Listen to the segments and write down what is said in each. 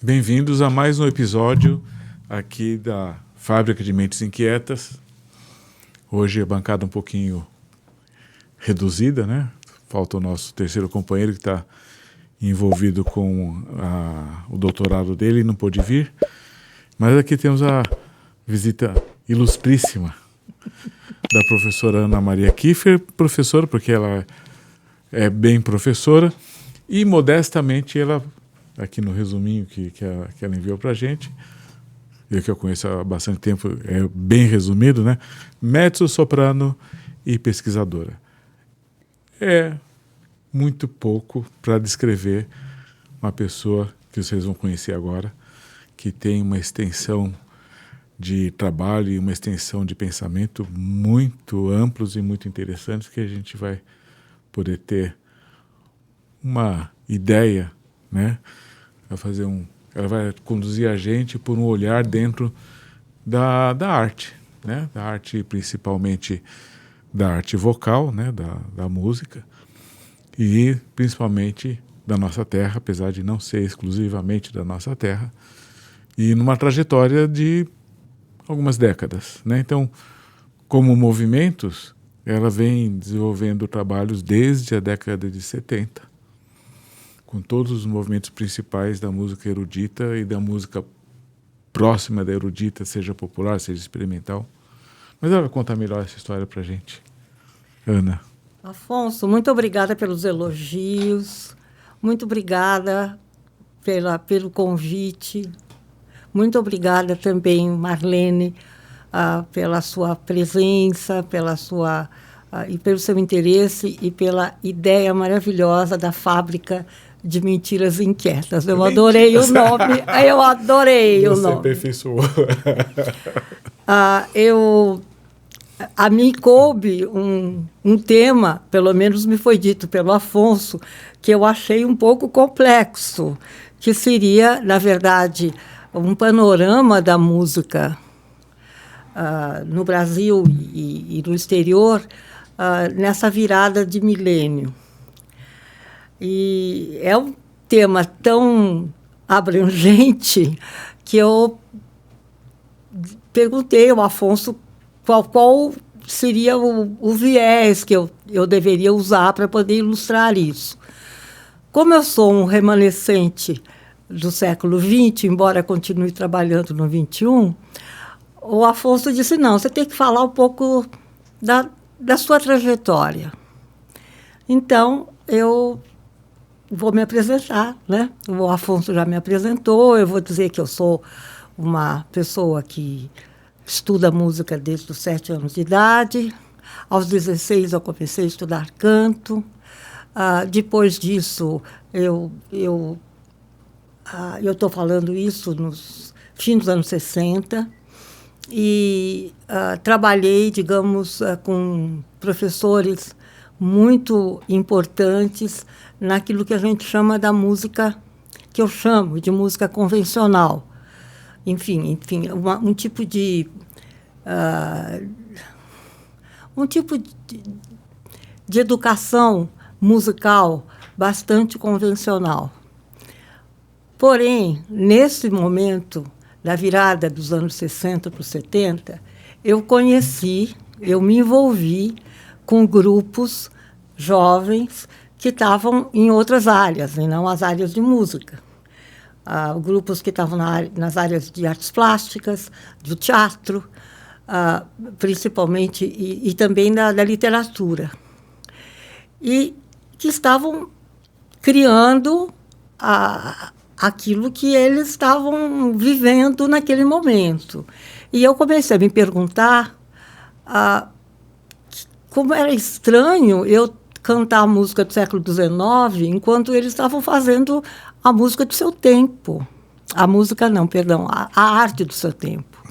Bem-vindos a mais um episódio aqui da Fábrica de Mentes Inquietas. Hoje a bancada um pouquinho reduzida, né? Falta o nosso terceiro companheiro que está envolvido com o doutorado dele e não pôde vir. Mas aqui temos a visita ilustríssima da professora Ana Maria Kiefer, professora, porque ela é bem professora, e modestamente ela, aqui no resuminho que ela enviou para a gente, eu que eu conheço há bastante tempo, é bem resumido, né? Mezzo-soprano e pesquisadora. É muito pouco para descrever uma pessoa que vocês vão conhecer agora, que tem uma extensão de trabalho e uma extensão de pensamento muito amplos e muito interessantes, que a gente vai poder ter uma ideia, né? Ela vai conduzir a gente por um olhar dentro da arte, né? Da arte, principalmente da arte vocal, né? Da música, e principalmente da nossa terra, apesar de não ser exclusivamente da nossa terra, e numa trajetória de algumas décadas, né? Então, como movimentos, ela vem desenvolvendo trabalhos desde a década de 70, com todos os movimentos principais da música erudita e da música próxima da erudita, seja popular, seja experimental. Mas ela vai contar melhor essa história para a gente. Ana. Afonso, muito obrigada pelos elogios, muito obrigada pelo convite, muito obrigada também, Marlene, pela sua presença, e pelo seu interesse e pela ideia maravilhosa da Fábrica de Mentiras Inquietas. Eu adorei o nome. Você aperfeiçoou. A mim coube um tema, pelo menos me foi dito pelo Afonso, que eu achei um pouco complexo, que seria, na verdade, um panorama da música no Brasil e no exterior nessa virada de milênio. E é um tema tão abrangente que eu perguntei ao Afonso qual seria o viés que eu deveria usar para poder ilustrar isso. Como eu sou um remanescente do século XX, embora continue trabalhando no XXI, o Afonso disse, não, você tem que falar um pouco da sua trajetória. Então, eu vou me apresentar, né? O Afonso já me apresentou, eu vou dizer que eu sou uma pessoa que estuda música desde os 7 anos de idade. Aos 16 eu comecei a estudar canto. Depois disso, eu estou falando isso nos fins dos anos 60, e trabalhei, digamos, com professores muito importantes naquilo que a gente chama da música, que eu chamo de música convencional. Enfim, um tipo de educação musical bastante convencional. Porém, nesse momento da virada dos anos 60 para os 70, eu me envolvi com grupos jovens que estavam em outras áreas, e não as áreas de música. Grupos que estavam nas áreas de artes plásticas, do teatro, principalmente, e também da literatura. E que estavam criando aquilo que eles estavam vivendo naquele momento. E eu comecei a me perguntar como era estranho eu cantar a música do século XIX enquanto eles estavam fazendo a música do seu tempo. A arte do seu tempo.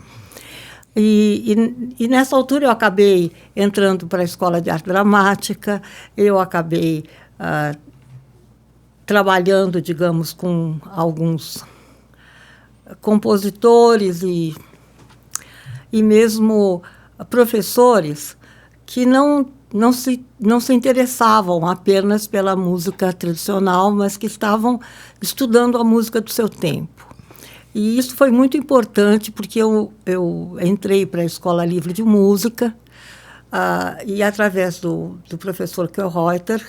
E nessa altura eu acabei entrando para a Escola de Arte Dramática, eu acabei trabalhando, digamos, com alguns compositores e mesmo professores que não se interessavam apenas pela música tradicional, mas que estavam estudando a música do seu tempo. E isso foi muito importante, porque eu entrei para a Escola Livre de Música, e através do professor Kellreuter,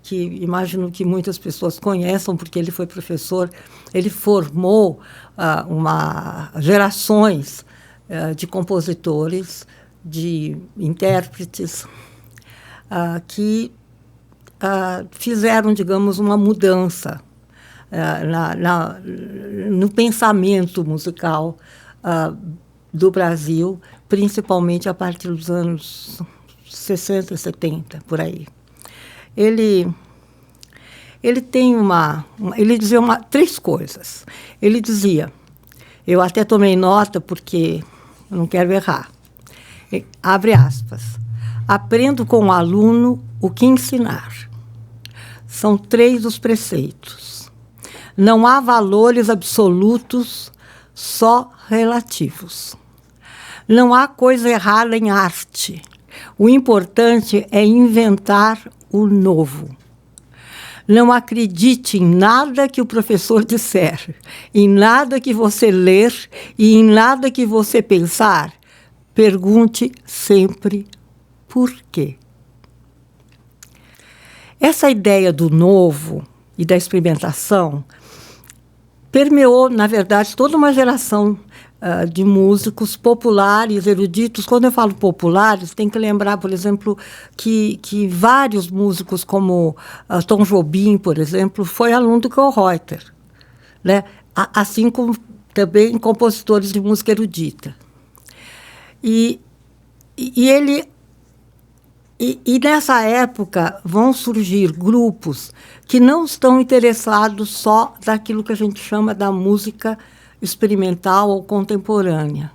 que imagino que muitas pessoas conheçam, porque ele foi professor, ele formou gerações de compositores, de intérpretes, que fizeram, digamos, uma mudança no pensamento musical do Brasil, principalmente a partir dos anos 60, 70, por aí. Ele tem ele dizia três coisas. Ele dizia, eu até tomei nota porque eu não quero errar. Abre aspas. Aprendo com o aluno o que ensinar. São 3 os preceitos. Não há valores absolutos, só relativos. Não há coisa errada em arte. O importante é inventar o novo. Não acredite em nada que o professor disser, em nada que você ler e em nada que você pensar. Pergunte sempre por quê. Essa ideia do novo e da experimentação permeou, na verdade, toda uma geração de músicos populares, eruditos. Quando eu falo populares, tem que lembrar, por exemplo, que vários músicos, como Tom Jobim, por exemplo, foi aluno do Kellreuter, né? Assim como também compositores de música erudita. E nessa época vão surgir grupos que não estão interessados só naquilo que a gente chama da música experimental ou contemporânea.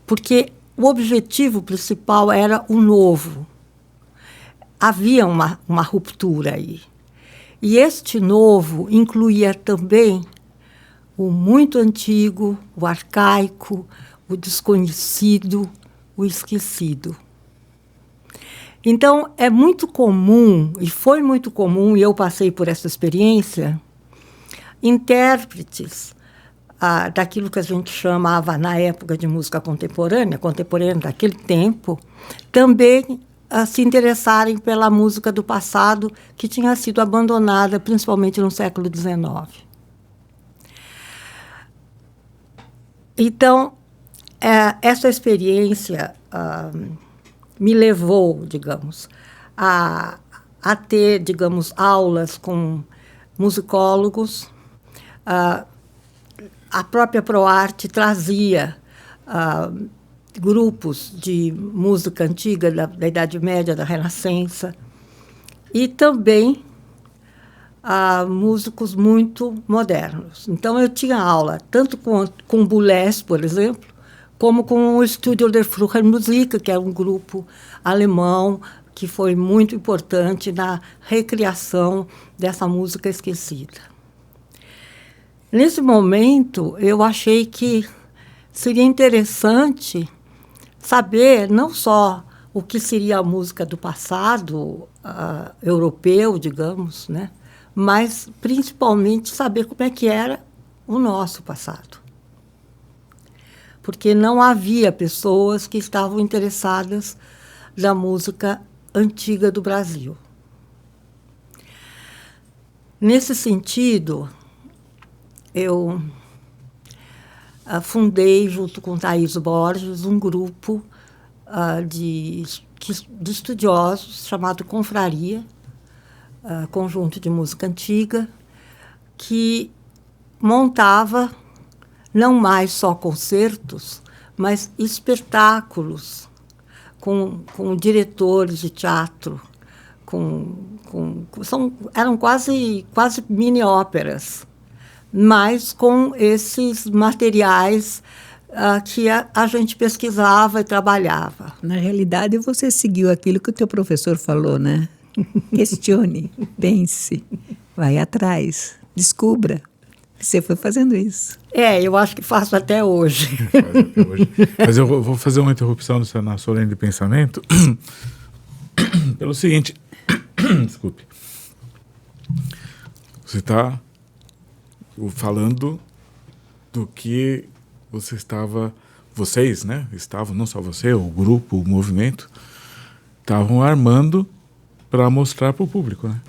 Porque o objetivo principal era o novo. Havia uma ruptura aí. E este novo incluía também o muito antigo, o arcaico, o desconhecido, o esquecido. Então, é muito comum, e foi muito comum, e eu passei por essa experiência, intérpretes daquilo que a gente chamava, na época, de música contemporânea daquele tempo, também se interessarem pela música do passado, que tinha sido abandonada, principalmente no século XIX. Então, essa experiência me levou, digamos, a ter, digamos, aulas com musicólogos. A própria ProArte trazia grupos de música antiga, da Idade Média, da Renascença, e também músicos muito modernos. Então, eu tinha aula tanto com Boulez, por exemplo, como com o Studio der Frühen Musik, que é um grupo alemão que foi muito importante na recriação dessa música esquecida. Nesse momento, eu achei que seria interessante saber não só o que seria a música do passado europeu, digamos, né? Mas, principalmente, saber como é que era o nosso passado. Porque não havia pessoas que estavam interessadas na música antiga do Brasil. Nesse sentido, eu fundei, junto com Thaís Borges, um grupo de estudiosos chamado Confraria, Conjunto de Música Antiga, que montava não mais só concertos, mas espetáculos com diretores de teatro, eram quase mini-óperas, mas com esses materiais que a gente pesquisava e trabalhava. Na realidade, você seguiu aquilo que o teu professor falou, né? Questione, pense, vai atrás, descubra. Você foi fazendo isso. Eu acho que faço até hoje. Mas eu vou fazer uma interrupção na sua linha de pensamento pelo seguinte. Desculpe. Você está falando do que vocês, né? Estavam, não só você, o grupo, o movimento, estavam armando para mostrar para o público, né?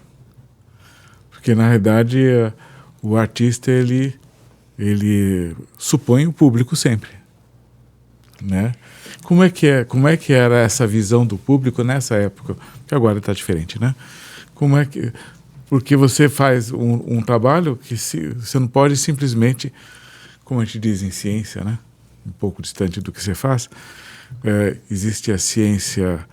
Porque, na realidade, o artista, ele supõe o público sempre, né? Como é que era essa visão do público nessa época? Que agora está diferente, né? Porque você faz um trabalho que você não pode simplesmente, como a gente diz em ciência, né? Um pouco distante do que você faz, existe a ciência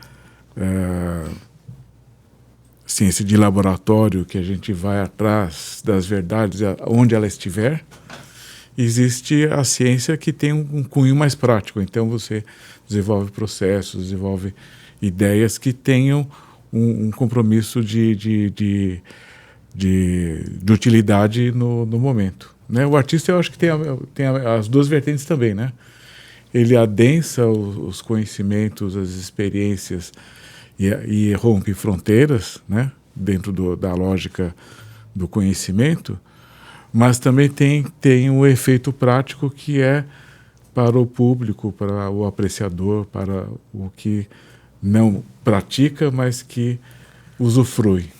de laboratório, que a gente vai atrás das verdades onde ela estiver. Existe a ciência que tem um cunho mais prático, então você desenvolve processos, desenvolve ideias que tenham um compromisso de utilidade no momento, né? O artista, eu acho que tem as duas vertentes também, né? Ele adensa os conhecimentos, as experiências e rompe fronteiras, né? Dentro da lógica do conhecimento, mas também tem um efeito prático que é para o público, para o apreciador, para o que não pratica, mas que usufrui.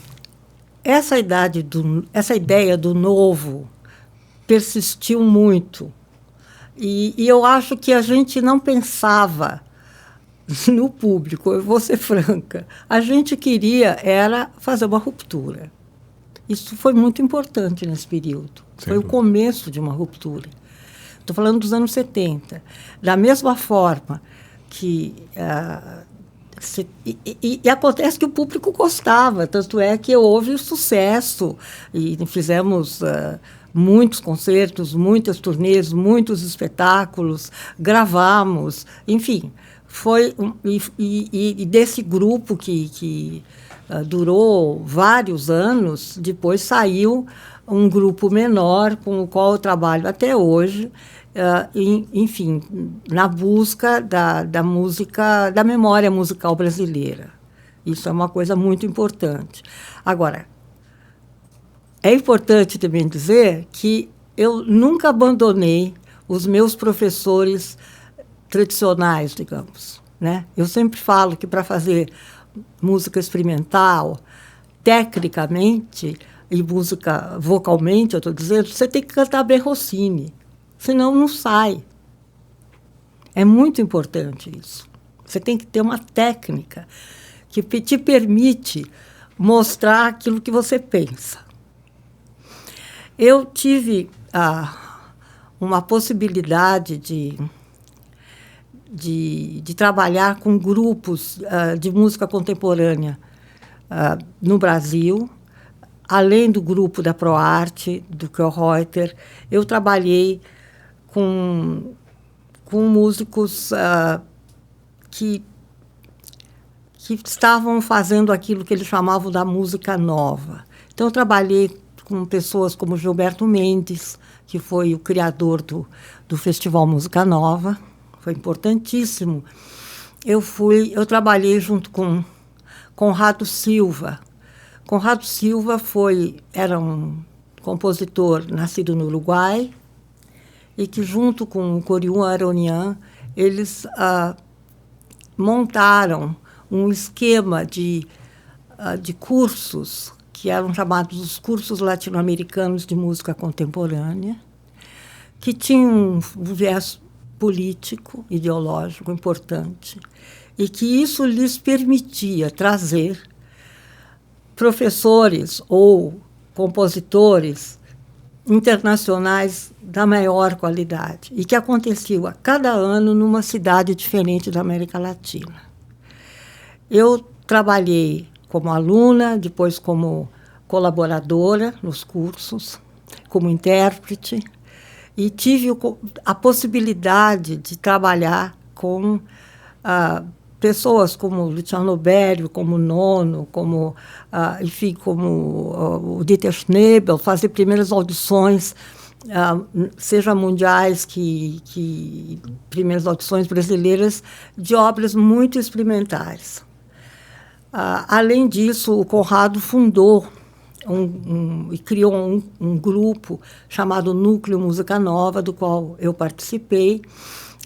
Essa ideia do novo persistiu muito. E eu acho que a gente não pensava no público, eu vou ser franca. A gente queria era fazer uma ruptura. Isso foi muito importante nesse período. Foi o começo de uma ruptura. Estou falando dos anos 70. Da mesma forma que... E acontece que o público gostava, tanto é que houve sucesso. E fizemos muitos concertos, muitas turnês, muitos espetáculos, gravamos, enfim. E desse grupo que durou vários anos, depois saiu um grupo menor com o qual eu trabalho até hoje, enfim, na busca da música, da memória musical brasileira. Isso é uma coisa muito importante. Agora, é importante também dizer que eu nunca abandonei os meus professores tradicionais, digamos, né? Eu sempre falo que para fazer música experimental, tecnicamente, e música vocalmente, eu estou dizendo, você tem que cantar bem Rossini, senão não sai. É muito importante isso. Você tem que ter uma técnica que te permite mostrar aquilo que você pensa. Eu tive uma possibilidade de trabalhar com grupos de música contemporânea no Brasil, além do grupo da ProArte, do Kjellreuter. Eu trabalhei com músicos que estavam fazendo aquilo que eles chamavam da música nova. Então, eu trabalhei com pessoas como Gilberto Mendes, que foi o criador do Festival Música Nova. Foi importantíssimo. Eu trabalhei junto com Conrado Silva. Conrado Silva era um compositor nascido no Uruguai e que, junto com o Corium Aronian, eles montaram um esquema de cursos que eram chamados os cursos latino-americanos de música contemporânea, que tinham um viés político, ideológico importante, e que isso lhes permitia trazer professores ou compositores internacionais da maior qualidade, e que acontecia a cada ano numa cidade diferente da América Latina. Eu trabalhei como aluna, depois como colaboradora nos cursos, como intérprete, e tive a possibilidade de trabalhar com pessoas como Luciano Berio, como Nono, como o Dieter Schnebel, fazer primeiras audições, seja mundiais que primeiras audições brasileiras, de obras muito experimentais. Além disso, o Conrado fundou e criou um grupo chamado Núcleo Música Nova, do qual eu participei,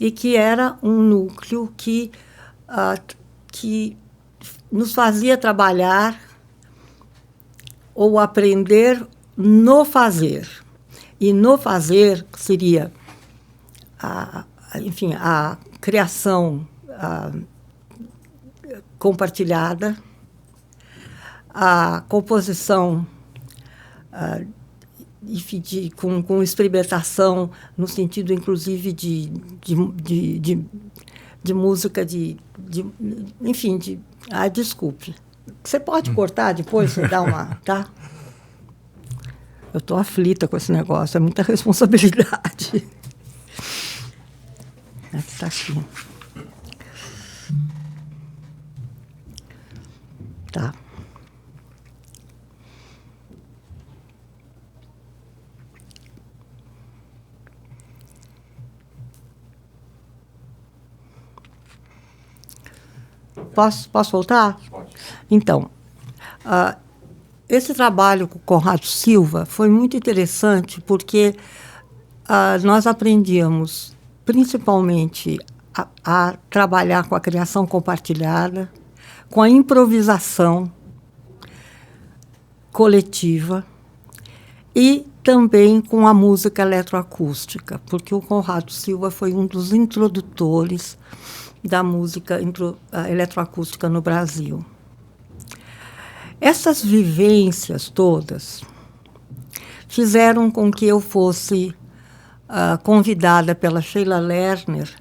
e que era um núcleo que nos fazia trabalhar ou aprender no fazer. E no fazer seria, a criação compartilhada, a composição com experimentação, no sentido, inclusive, de música, enfim, desculpe. Você pode cortar depois, você dá uma... Tá? Eu estou aflita com esse negócio, é muita responsabilidade. Está aqui. Tá. Posso voltar? Pode. Então, esse trabalho com o Conrado Silva foi muito interessante porque nós aprendíamos, principalmente, a trabalhar com a criação compartilhada, com a improvisação coletiva e também com a música eletroacústica, porque o Conrado Silva foi um dos introdutores da música eletroacústica no Brasil. Essas vivências todas fizeram com que eu fosse convidada pela Sheila Lerner,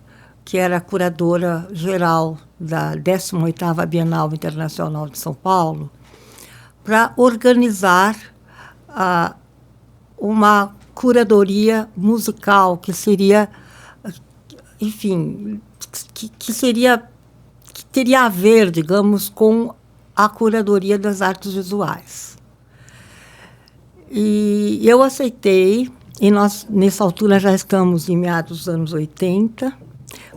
que era a curadora geral da 18ª Bienal Internacional de São Paulo, para organizar uma curadoria musical que seria, enfim, que teria a ver, digamos, com a curadoria das artes visuais. E eu aceitei, e nós, nessa altura, já estamos em meados dos anos 80,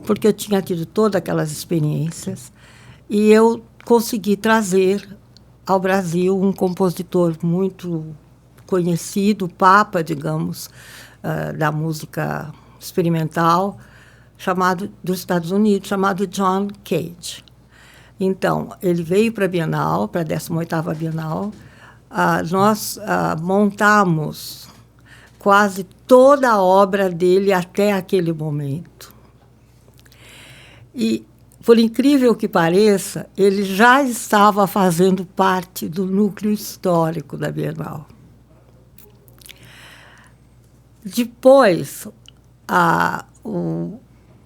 porque eu tinha tido todas aquelas experiências, e eu consegui trazer ao Brasil um compositor muito conhecido, papa, digamos, da música experimental, dos Estados Unidos, chamado John Cage. Então, ele veio para a Bienal, para a 18ª Bienal. Nós montamos quase toda a obra dele até aquele momento. E, por incrível que pareça, ele já estava fazendo parte do núcleo histórico da Bienal. Depois,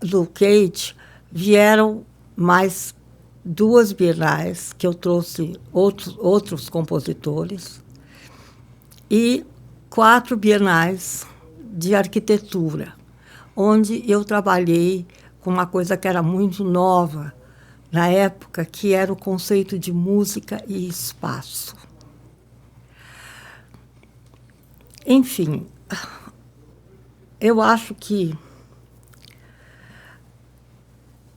do Cage, vieram mais 2 bienais, que eu trouxe outros compositores, e 4 bienais de arquitetura, onde eu trabalhei com uma coisa que era muito nova na época, que era o conceito de música e espaço. Enfim, eu acho que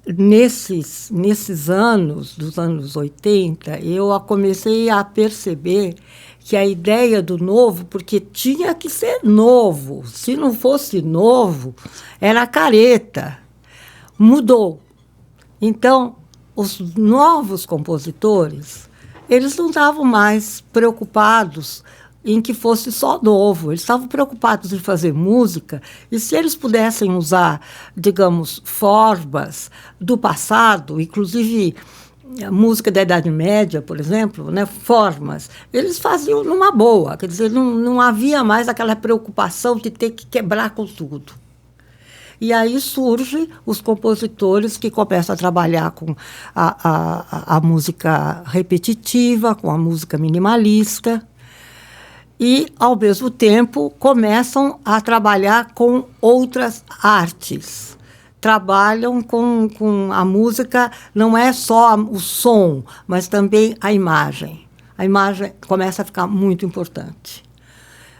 nesses anos, dos anos 80, eu comecei a perceber que a ideia do novo, porque tinha que ser novo, se não fosse novo, era careta, mudou. Então, os novos compositores, eles não estavam mais preocupados em que fosse só novo. Eles estavam preocupados em fazer música, e se eles pudessem usar, digamos, formas do passado, inclusive a música da Idade Média, por exemplo, né, formas, eles faziam numa boa. Quer dizer, não havia mais aquela preocupação de ter que quebrar com tudo. E aí surgem os compositores que começam a trabalhar com a música repetitiva, com a música minimalista, e, ao mesmo tempo, começam a trabalhar com outras artes. Trabalham com a música, não é só o som, mas também a imagem. A imagem começa a ficar muito importante.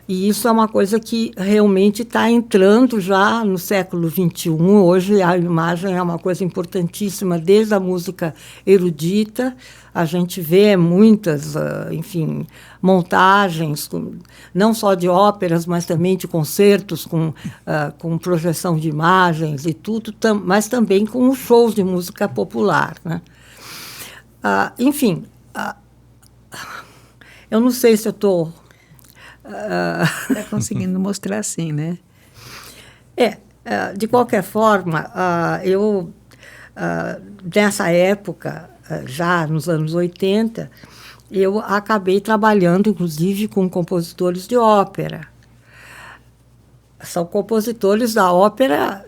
E isso é uma coisa que realmente está entrando já no século XXI. Hoje a imagem é uma coisa importantíssima, desde a música erudita. A gente vê muitas, enfim, montagens, não só de óperas, mas também de concertos com projeção de imagens e tudo, mas também com os shows de música popular, né? Enfim, eu não sei se eu estou... Está conseguindo mostrar assim, né? De qualquer forma, eu, nessa época, já nos anos 80, eu acabei trabalhando, inclusive, com compositores de ópera. São compositores da ópera,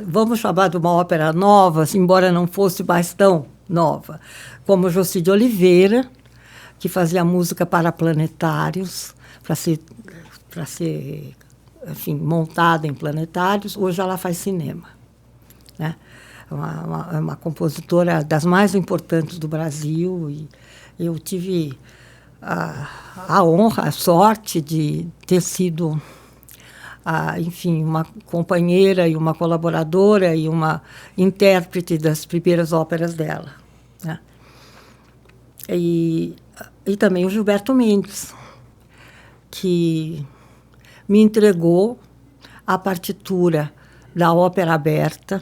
vamos chamar de uma ópera nova, embora não fosse mais tão nova, como Jocy de Oliveira, que fazia música para planetários, para ser enfim, montada em planetários. Hoje ela faz cinema, né? É uma compositora das mais importantes do Brasil, e eu tive a honra, a sorte de ter sido, enfim, uma companheira e uma colaboradora e uma intérprete das primeiras óperas dela, né? E também o Gilberto Mendes, que me entregou a partitura da Ópera Aberta,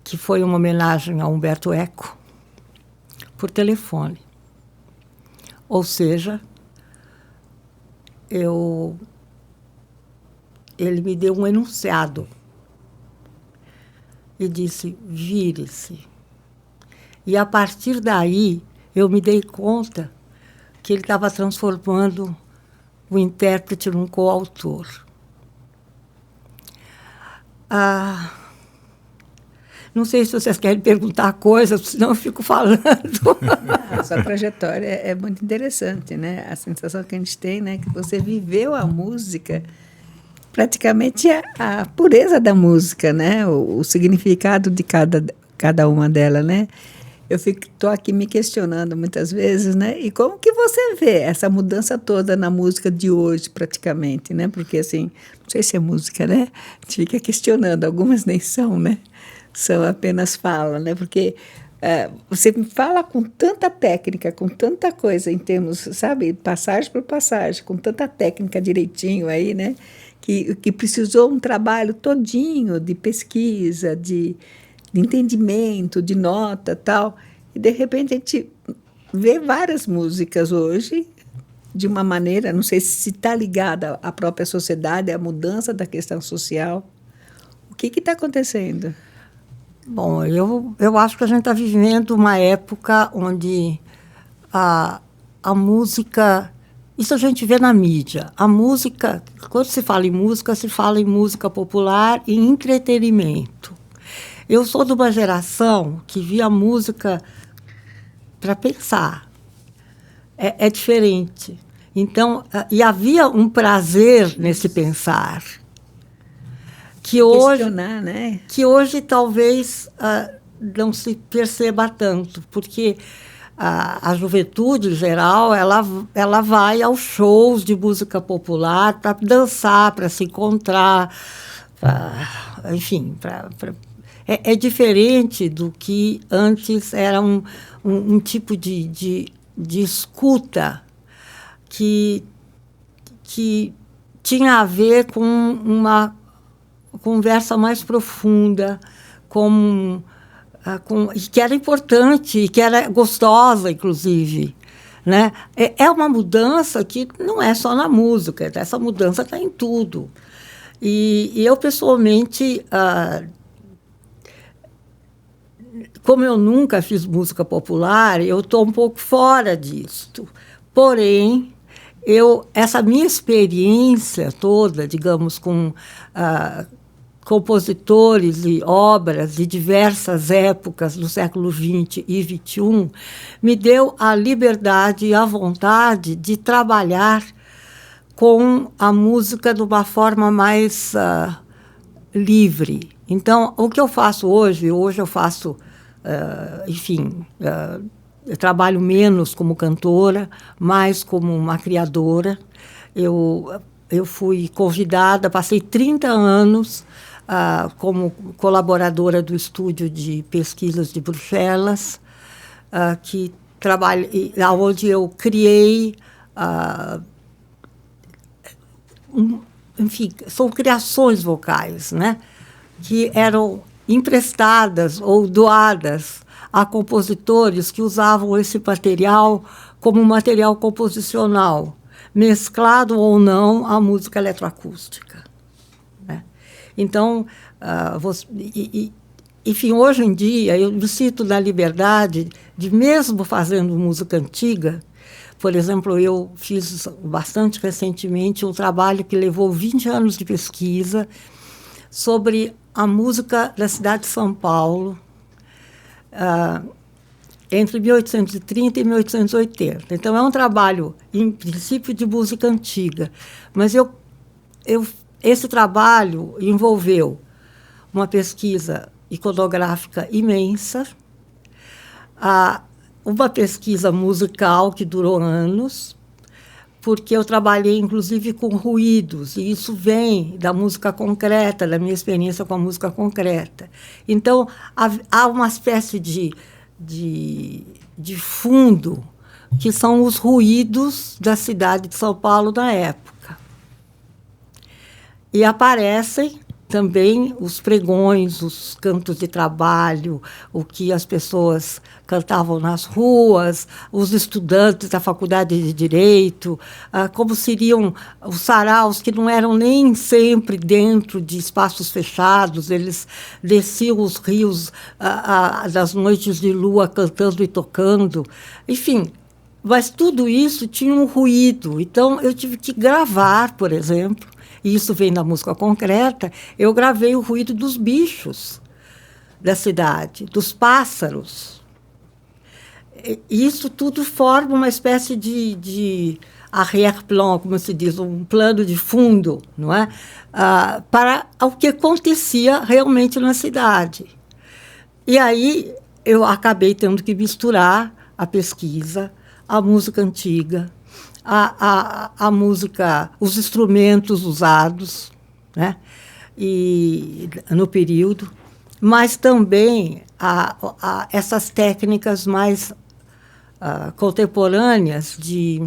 que foi uma homenagem a Umberto Eco, por telefone. Ou seja, ele me deu um enunciado e disse: vire-se. E, a partir daí, eu me dei conta que ele estava transformando o intérprete num coautor. Não sei se vocês querem perguntar coisas, senão eu fico falando. A sua trajetória é muito interessante, né? A sensação que a gente tem, né, que você viveu a música, praticamente a pureza da música, né? O significado de cada uma delas, né? Eu estou aqui me questionando muitas vezes, né? E como que você vê essa mudança toda na música de hoje, praticamente, né? Porque, assim, não sei se é música, né? A gente fica questionando, algumas nem são, né? São apenas fala, né? Porque você fala com tanta técnica, com tanta coisa em termos, sabe, passagem por passagem, com tanta técnica direitinho aí, né? Que precisou um trabalho todinho de pesquisa, de entendimento, de nota, tal. E, de repente, a gente vê várias músicas hoje de uma maneira, não sei se está ligada à própria sociedade, à mudança da questão social. O que está acontecendo? Bom, eu acho que a gente está vivendo uma época onde a música... Isso a gente vê na mídia. A música, quando se fala em música popular e entretenimento. Eu sou de uma geração que via música para pensar. É diferente. Então, e havia um prazer nesse pensar. Questionar, né? Que hoje talvez não se perceba tanto, porque a juventude, em geral, ela vai aos shows de música popular para dançar, para se encontrar, enfim, é diferente do que antes era um tipo de escuta que tinha a ver com uma conversa mais profunda, que era importante e que era gostosa, inclusive, né? É uma mudança que não é só na música, essa mudança está em tudo. E eu, pessoalmente... como eu nunca fiz música popular, eu estou um pouco fora disso. Porém, essa minha experiência toda, digamos, com compositores e obras de diversas épocas do século XX e XXI, me deu a liberdade e a vontade de trabalhar com a música de uma forma mais livre. Então, o que eu faço hoje eu faço... enfim, eu trabalho menos como cantora, mais como uma criadora. eu fui convidada, passei 30 anos como colaboradora do Estúdio de Pesquisas de Bruxelas, onde eu criei, enfim, são criações vocais, né, que eram emprestadas ou doadas a compositores que usavam esse material como material composicional, mesclado ou não à música eletroacústica, né? Então, enfim, hoje em dia, eu me sinto na liberdade de, mesmo fazendo música antiga, por exemplo, eu fiz bastante recentemente um trabalho que levou 20 anos de pesquisa sobre a música da cidade de São Paulo, entre 1830 e 1880. Então, é um trabalho, em princípio, de música antiga. Mas esse trabalho envolveu uma pesquisa iconográfica imensa, uma pesquisa musical que durou anos, porque eu trabalhei, inclusive, com ruídos, e isso vem da música concreta, da minha experiência com a música concreta. Então, há uma espécie de fundo, que são os ruídos da cidade de São Paulo na época. E aparecem também os pregões, os cantos de trabalho, o que as pessoas cantavam nas ruas, os estudantes da Faculdade de Direito, como seriam os saraus, que não eram nem sempre dentro de espaços fechados, eles desciam os rios das noites de lua cantando e tocando. Enfim, mas tudo isso tinha um ruído. Então, eu tive que gravar, por exemplo, e isso vem da música concreta, eu gravei o ruído dos bichos da cidade, dos pássaros. E isso tudo forma uma espécie de arrière-plan, como se diz, um plano de fundo, não é? Para o que acontecia realmente na cidade. E aí eu acabei tendo que misturar a pesquisa, a música antiga, a música, os instrumentos usados, né, no período, mas também essas técnicas mais contemporâneas de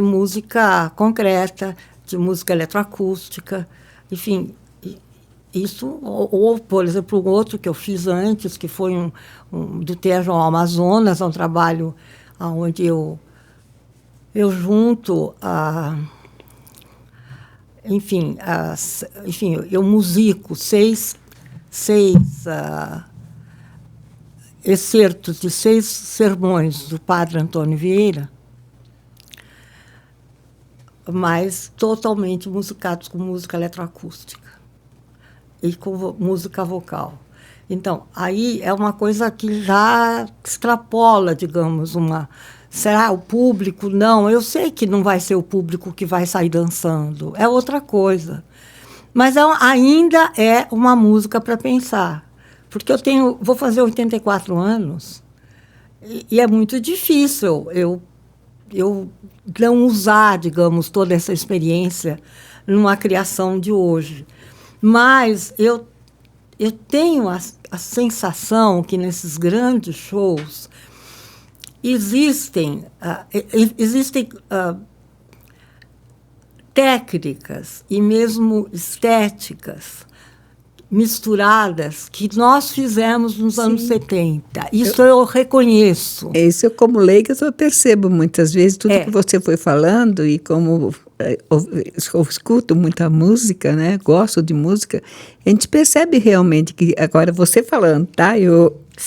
música concreta, de música eletroacústica, enfim. Isso, ou, por exemplo, um outro que eu fiz antes, que foi do Tejo ao Amazonas, um trabalho onde eu junto enfim, eu musico seis excertos de 6 sermões do padre Antônio Vieira, mas totalmente musicados com música eletroacústica e com música vocal. Então, aí é uma coisa que já extrapola, digamos, será o público? Não, eu sei que não vai ser o público que vai sair dançando, é outra coisa. Mas ainda é uma música para pensar, porque vou fazer 84 anos e é muito difícil eu não usar, digamos, toda essa experiência numa criação de hoje. Mas eu tenho a sensação que nesses grandes shows existem técnicas e mesmo estéticas misturadas que nós fizemos nos anos 70. Isso eu reconheço. Isso, como leiga, eu percebo muitas vezes tudo que você foi falando, e como eu escuto muita música, né? Gosto de música, a gente percebe realmente que, agora você falando, tá?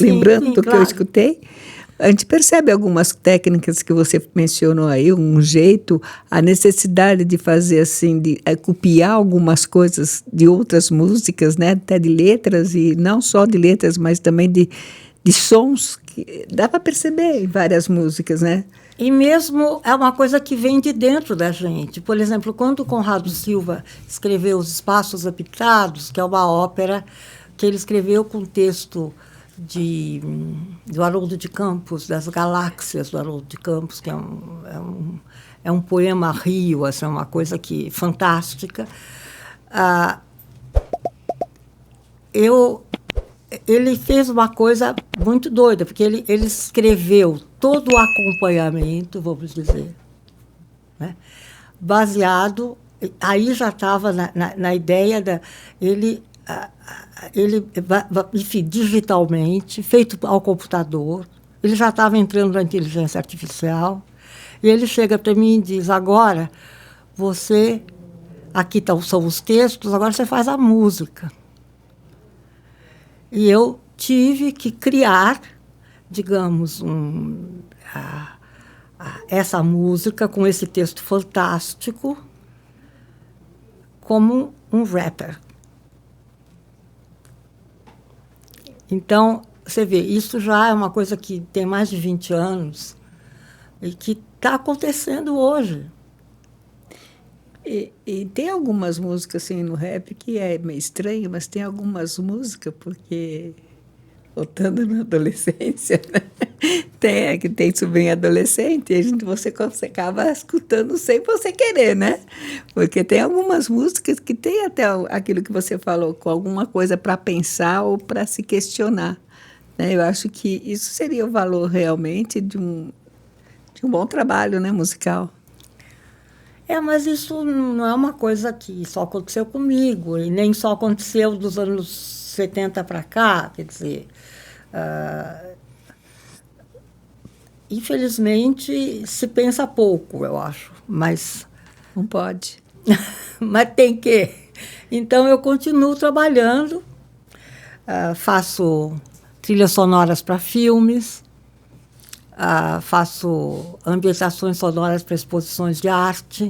Lembrando do que eu escutei, a gente percebe algumas técnicas que você mencionou aí, um jeito, a necessidade de fazer assim, de copiar algumas coisas de outras músicas, né? Até de letras, e não só de letras, mas também de sons, que dá para perceber em várias músicas, né? E mesmo é uma coisa que vem de dentro da gente. Por exemplo, quando o Conrado Silva escreveu Os Espaços Habitados, que é uma ópera que ele escreveu com texto do Haroldo de Campos, das Galáxias do Haroldo de Campos, que é é um poema rio, assim, é uma coisa que fantástica. Ele fez uma coisa muito doida, porque ele escreveu todo o acompanhamento, vamos dizer, né, baseado... Aí já estava na ideia enfim, digitalmente, feito ao computador. Ele já estava entrando na inteligência artificial. E ele chega para mim e diz, agora, aqui são os textos, agora você faz a música. E eu tive que criar, digamos, essa música com esse texto fantástico, como um rapper. Então, você vê, isso já é uma coisa que tem mais de 20 anos e que está acontecendo hoje. E tem algumas músicas assim, no rap que é meio estranho, mas tem algumas músicas, porque, voltando na adolescência, né? Tem sobrinha adolescente, e você acaba escutando sem você querer, né? Porque tem algumas músicas que tem até aquilo que você falou, com alguma coisa para pensar ou para se questionar, né? Eu acho que isso seria o valor realmente de um bom trabalho, né, musical. Mas isso não é uma coisa que só aconteceu comigo, e nem só aconteceu dos anos 70 para cá, quer dizer... Infelizmente, se pensa pouco, eu acho, mas... Não pode. Mas tem que. Então, eu continuo trabalhando, faço trilhas sonoras para filmes, faço ambientações sonoras para exposições de arte,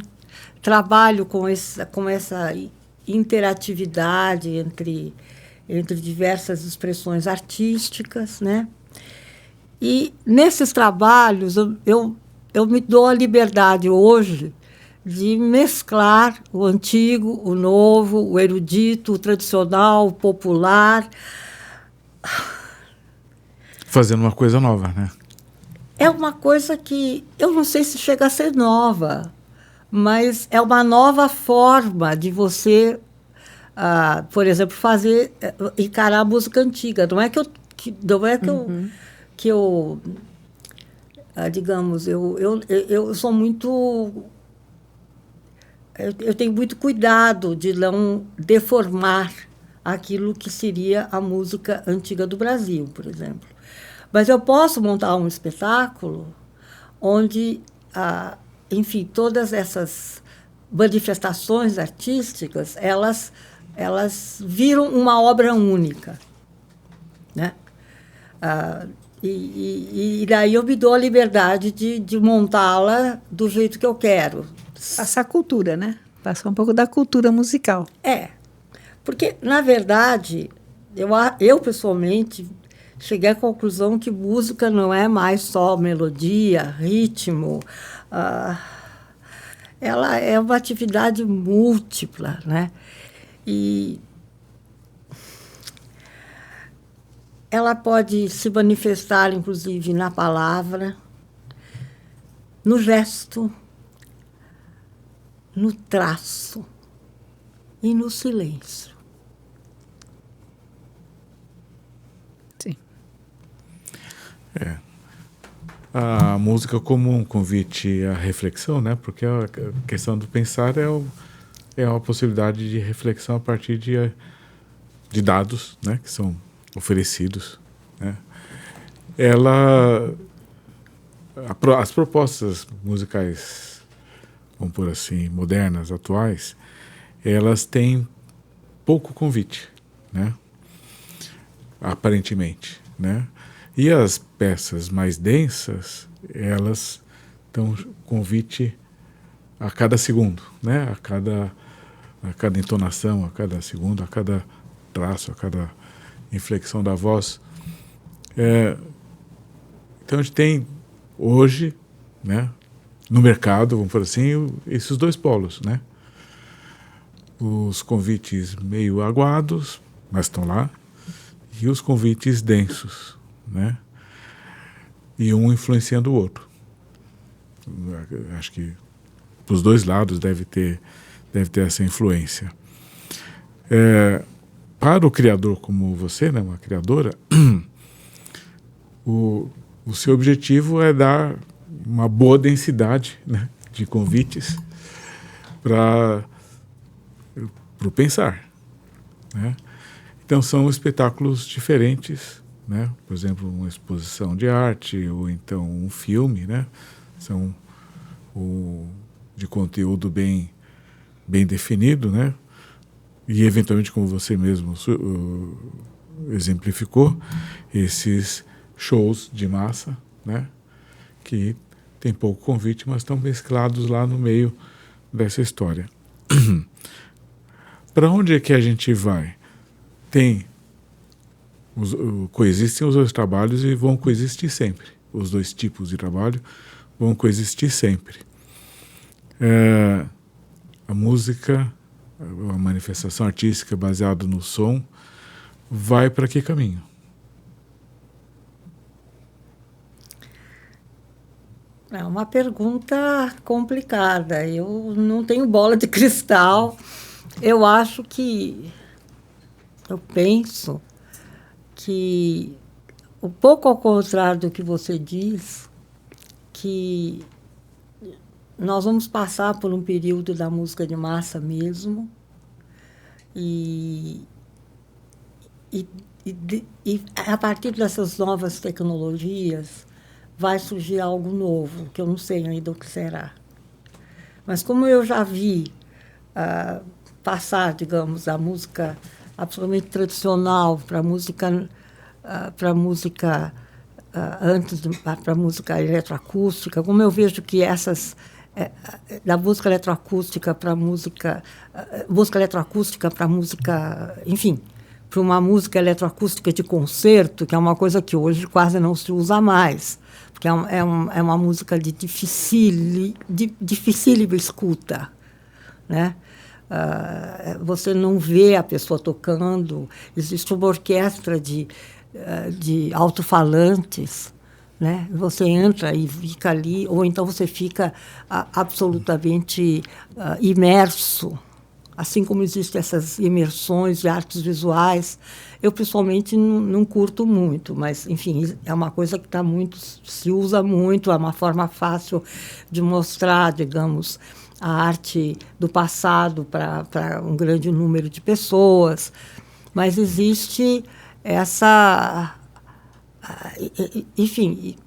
trabalho com essa interatividade entre diversas expressões artísticas, né? E, nesses trabalhos, eu me dou a liberdade hoje de mesclar o antigo, o novo, o erudito, o tradicional, o popular. Fazendo uma coisa nova, né? É uma coisa que eu não sei se chega a ser nova, mas é uma nova forma de você, por exemplo, encarar a música antiga. Não é que eu digamos, eu sou muito... Eu tenho muito cuidado de não deformar aquilo que seria a música antiga do Brasil, por exemplo. Mas eu posso montar um espetáculo onde, enfim, todas essas manifestações artísticas, elas viram uma obra única, né? E daí eu me dou a liberdade de montá-la do jeito que eu quero. Passar a cultura, né? Passar um pouco da cultura musical. Porque, na verdade, eu pessoalmente cheguei à conclusão que música não é mais só melodia, ritmo. Ela é uma atividade múltipla, né? E ela pode se manifestar, inclusive, na palavra, no gesto, no traço e no silêncio. Sim. A música como um convite à reflexão, né? Porque a questão do pensar é uma possibilidade de reflexão a partir de dados, né? Que são oferecidos, né? As propostas musicais, vamos por assim, modernas, atuais, elas têm pouco convite, né? Aparentemente, né? E as peças mais densas, elas dão convite a cada segundo, né? A cada entonação, a cada segundo, a cada traço, a cada inflexão da voz. Então a gente tem hoje, né, no mercado, vamos por assim, esses dois polos, né? Os convites meio aguados, mas estão lá, e os convites densos, né? E um influenciando o outro. Acho que os dois lados deve ter essa influência. Para o criador como você, né, uma criadora, o seu objetivo é dar uma boa densidade, né, de convites para o pensar, né? Então são espetáculos diferentes, né? Por exemplo, uma exposição de arte ou então um filme, né? São de conteúdo bem definido, né? E eventualmente, como você mesmo exemplificou, esses shows de massa, né? Que tem pouco convite, mas estão mesclados lá no meio dessa história. Para onde é que a gente vai? Coexistem os dois trabalhos e vão coexistir sempre. Os dois tipos de trabalho vão coexistir sempre. A música, a manifestação artística baseada no som, vai para que caminho? É uma pergunta complicada. Eu não tenho bola de cristal. Eu penso que, um pouco ao contrário do que você diz, que nós vamos passar por um período da música de massa mesmo, e a partir dessas novas tecnologias vai surgir algo novo, que eu não sei ainda o que será. Mas como eu já vi passar, digamos, a música absolutamente tradicional para a música para música eletroacústica, como eu vejo que da música eletroacústica para música eletroacústica para música, enfim, para uma música eletroacústica de concerto, que é uma coisa que hoje quase não se usa mais, porque é uma música de dificílima escuta, né? Você não vê a pessoa tocando, existe uma orquestra de alto-falantes, né? Você entra e fica ali, ou então você fica absolutamente imerso, assim como existem essas imersões de artes visuais. Eu, pessoalmente, não curto muito, mas, enfim, é uma coisa que se usa muito, é uma forma fácil de mostrar, digamos, a arte do passado para um grande número de pessoas. Mas existe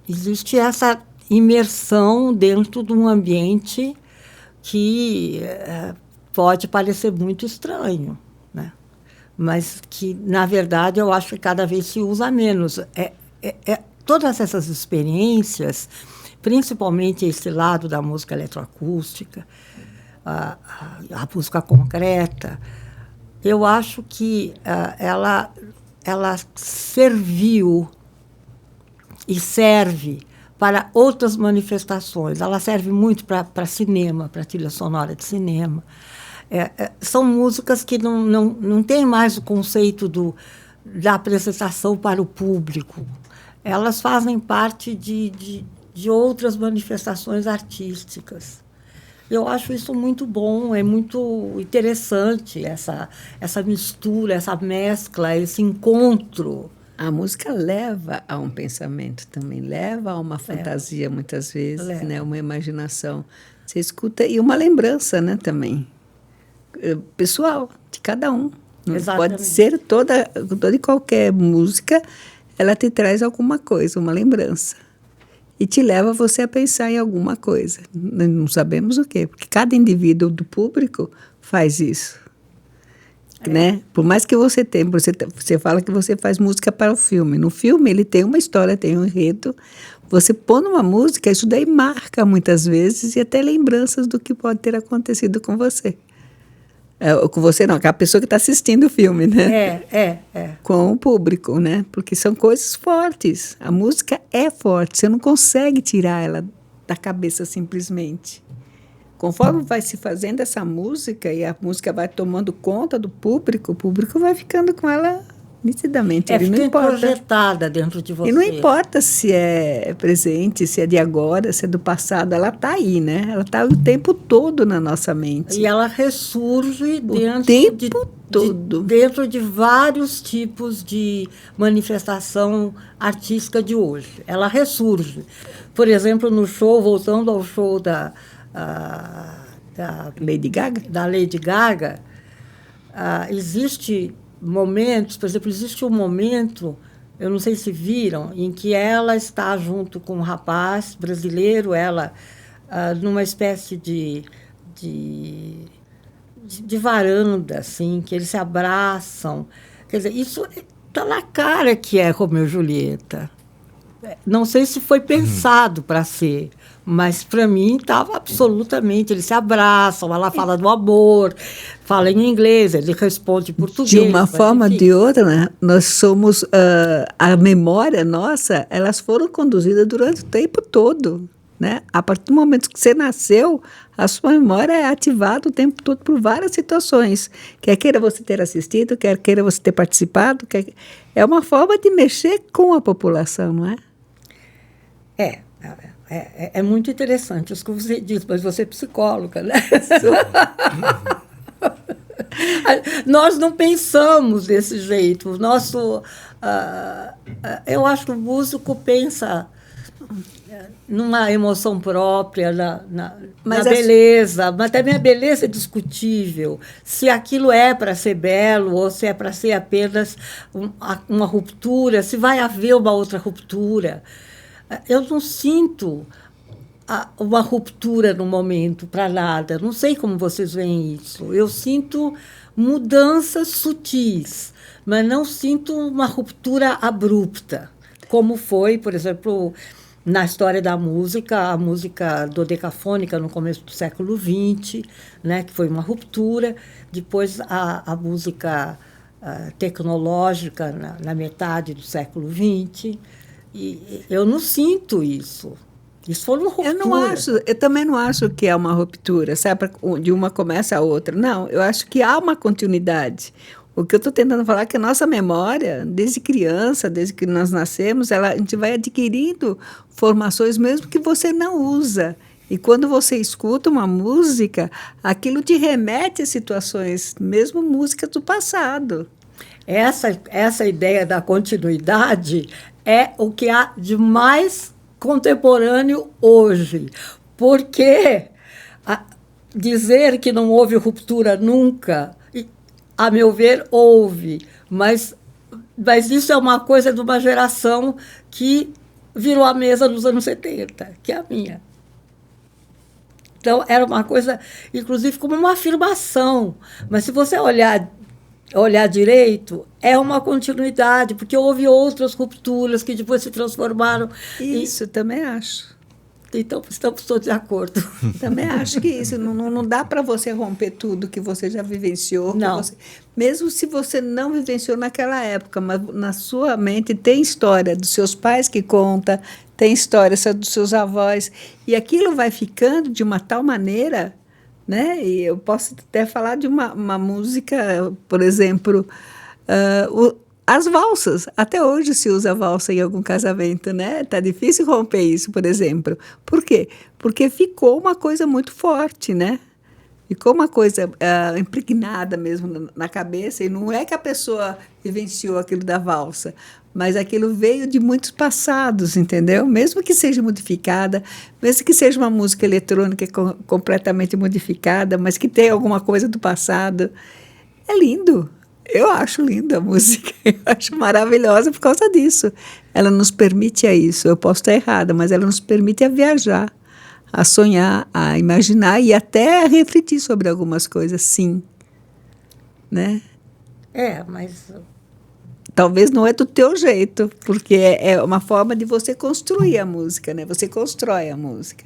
existe essa imersão dentro de um ambiente que pode parecer muito estranho, né? Mas que, na verdade, eu acho que cada vez se usa menos. Todas essas experiências, principalmente esse lado da música eletroacústica, a música concreta, eu acho que ela serviu e serve para outras manifestações. Ela serve muito para cinema, para trilha sonora de cinema. São músicas que não têm mais o conceito da apresentação para o público. Elas fazem parte de outras manifestações artísticas. Eu acho isso muito bom, é muito interessante essa mistura, essa mescla, esse encontro. A música leva a um pensamento também, leva a uma fantasia, muitas vezes, né? Uma imaginação. Você escuta, e uma lembrança, né, também, pessoal, de cada um. Exatamente. Pode ser toda e qualquer música, ela te traz alguma coisa, uma lembrança. E te leva você a pensar em alguma coisa. Não sabemos o quê, porque cada indivíduo do público faz isso. Né? Por mais que você tenha, você fala que você faz música para o filme. No filme ele tem uma história, tem um enredo. Você põe numa música, isso daí marca muitas vezes e até lembranças do que pode ter acontecido com você. Com você não, com a pessoa que está assistindo o filme, né? Com o público, né? Porque são coisas fortes. A música é forte, você não consegue tirar ela da cabeça simplesmente. Conforme vai se fazendo essa música e a música vai tomando conta do público, o público vai ficando com ela Nitidamente. Fica Não importa. projetada dentro de você. E não importa se é presente, se é de agora, se é do passado, ela está aí, né? Ela está o tempo todo na nossa mente. E ela ressurge dentro de vários tipos de manifestação artística de hoje. Ela ressurge. Por exemplo, no show, voltando ao show da Lady Gaga? Da Lady Gaga, existe momentos, por exemplo, existe um momento, eu não sei se viram, em que ela está junto com um rapaz brasileiro, ela numa espécie de varanda, assim, que eles se abraçam. Quer dizer, isso está na cara que é Romeu e Julieta. Não sei se foi pensado para ser, mas para mim estava absolutamente. Eles se abraçam, ela fala do amor, fala em inglês, ele responde em português. De uma forma ou de outra, né? Nós somos. A memória nossa, elas foram conduzidas durante o tempo todo. Né? A partir do momento que você nasceu, a sua memória é ativada o tempo todo por várias situações. Quer queira você ter assistido, quer queira você ter participado. É uma forma de mexer com a população, não é? É muito interessante isso que você diz, mas você é psicóloga, né? Nós não pensamos desse jeito. Eu acho que o músico pensa numa emoção própria, na beleza, mas também a beleza é discutível. Se aquilo é para ser belo ou se é para ser apenas uma ruptura, se vai haver uma outra ruptura. Eu não sinto uma ruptura no momento para nada. Não sei como vocês veem isso. Eu sinto mudanças sutis, mas não sinto uma ruptura abrupta, como foi, por exemplo, na história da música, a música dodecafônica no começo do século XX, né, que foi uma ruptura. Depois a música tecnológica na metade do século XX. E eu não sinto isso. Isso foi uma ruptura. Eu também não acho que é uma ruptura, sabe? De uma começa a outra. Não, eu acho que há uma continuidade. O que eu estou tentando falar é que a nossa memória, desde criança, desde que nós nascemos, a gente vai adquirindo formações mesmo que você não usa. E quando você escuta uma música, aquilo te remete a situações, mesmo músicas do passado. Essa ideia da continuidade é o que há de mais contemporâneo hoje. Porque dizer que não houve ruptura nunca, a meu ver, houve. Mas isso é uma coisa de uma geração que virou a mesa nos anos 70, que é a minha. Então, era uma coisa, inclusive, como uma afirmação. Mas se você olhar direito, é uma continuidade, porque houve outras rupturas que depois se transformaram. Isso, também acho. Então, estamos todos de acordo. Também acho que isso. Não dá para você romper tudo que você já vivenciou. Não. Mesmo se você não vivenciou naquela época, mas na sua mente tem história dos seus pais que conta, tem história dos seus avós, e aquilo vai ficando de uma tal maneira, né? E eu posso até falar de uma música, por exemplo, as valsas. Até hoje se usa valsa em algum casamento, né? Tá difícil romper isso, por exemplo. Por quê? Porque ficou uma coisa muito forte, né? Ficou uma coisa impregnada mesmo na cabeça, e não é que a pessoa vivenciou aquilo da valsa, mas aquilo veio de muitos passados, entendeu? Mesmo que seja modificada, mesmo que seja uma música eletrônica completamente modificada, mas que tenha alguma coisa do passado. É lindo. Eu acho linda a música, eu acho maravilhosa por causa disso. Ela nos permite a isso. Eu posso estar errada, mas ela nos permite a viajar, a sonhar, a imaginar e até a refletir sobre algumas coisas, sim. Né? Mas... Talvez não é do teu jeito, porque é uma forma de você construir a música, né? Você constrói a música.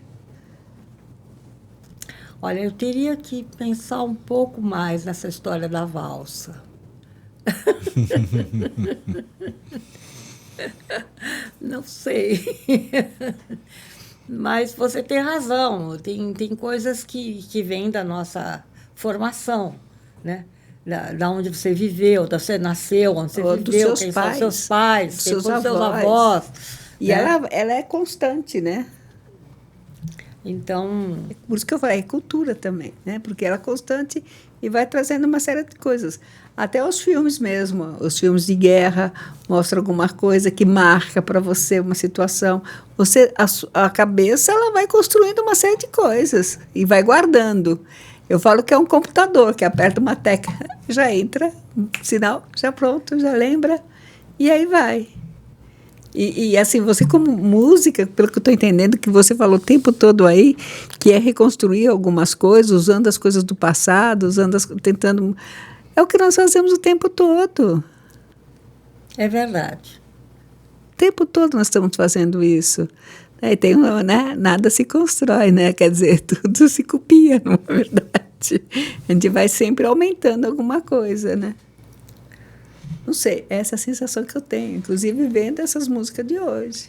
Olha, eu teria que pensar um pouco mais nessa história da valsa. Não sei. Mas você tem razão. Tem coisas que vêm da nossa formação, né? da onde você viveu, da você nasceu, onde você Ou dos viveu, seus quem pais, são seus pais, dos quem seus são seus avós. avós. E né? ela é constante, né? Então, Por isso que eu falei, é cultura também, né? Porque ela é constante e vai trazendo uma série de coisas. Até os filmes mesmo, os filmes de guerra mostram alguma coisa que marca para você uma situação. A cabeça ela vai construindo uma série de coisas e vai guardando. Eu falo que é um computador, que aperta uma tecla, já entra, um sinal, já pronto, já lembra, e aí vai. E assim, você como música, pelo que eu estou entendendo, que você falou o tempo todo aí, que é reconstruir algumas coisas, usando as coisas do passado, tentando... É o que nós fazemos o tempo todo. é verdade. O tempo todo nós estamos fazendo isso. Aí tem né? Nada se constrói, né? Quer dizer, tudo se copia, não é verdade? A gente vai sempre aumentando alguma coisa, né? Não sei, essa é a sensação que eu tenho, inclusive vendo essas músicas de hoje.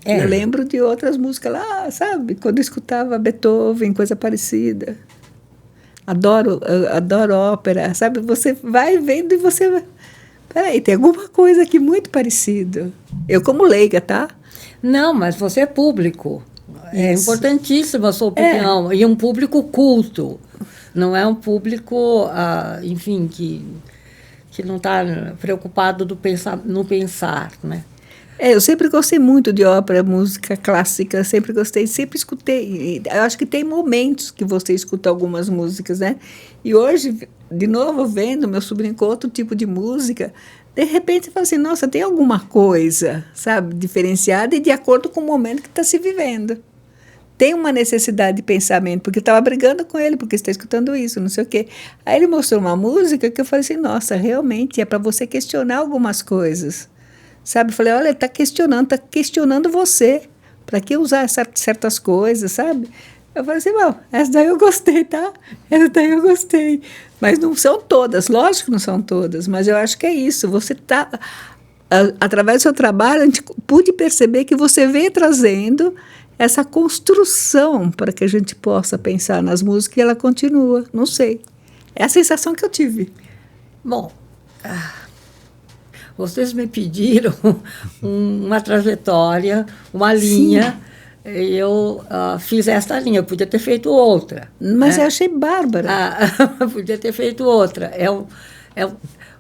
É. Eu lembro de outras músicas lá, sabe? Quando eu escutava Beethoven, coisa parecida. Eu adoro ópera, sabe? Você vai vendo e você... Peraí, tem alguma coisa aqui muito parecida. Eu como leiga, tá? Não, mas você é público. É Isso. importantíssima a sua opinião. E um público culto. Não é um público, enfim, que não está preocupado no pensar, né? Eu sempre gostei muito de ópera, música clássica, sempre gostei, sempre escutei. Eu acho que tem momentos que você escuta algumas músicas, né? E hoje, de novo, vendo meu sobrinho com outro tipo de música, de repente você fala assim, nossa, tem alguma coisa, sabe, diferenciada e de acordo com o momento que está se vivendo. Tem uma necessidade de pensamento, porque eu estava brigando com ele, porque você está escutando isso, não sei o quê. Aí ele mostrou uma música que eu falei assim, nossa, realmente é para você questionar algumas coisas. Sabe? Eu falei, olha, ele está questionando você. Para que usar certas coisas, sabe? Eu falei assim, bom, essa daí eu gostei, tá? Essa daí eu gostei. Mas não são todas, lógico que não são todas, mas eu acho que é isso. Você está, através do seu trabalho, a gente pude perceber que você vem trazendo essa construção para que a gente possa pensar nas músicas e ela continua. Não sei. É a sensação que eu tive. Bom, vocês me pediram uma trajetória, uma linha, e eu fiz esta linha. Eu podia ter feito outra. Mas eu achei bárbara. Podia ter feito outra.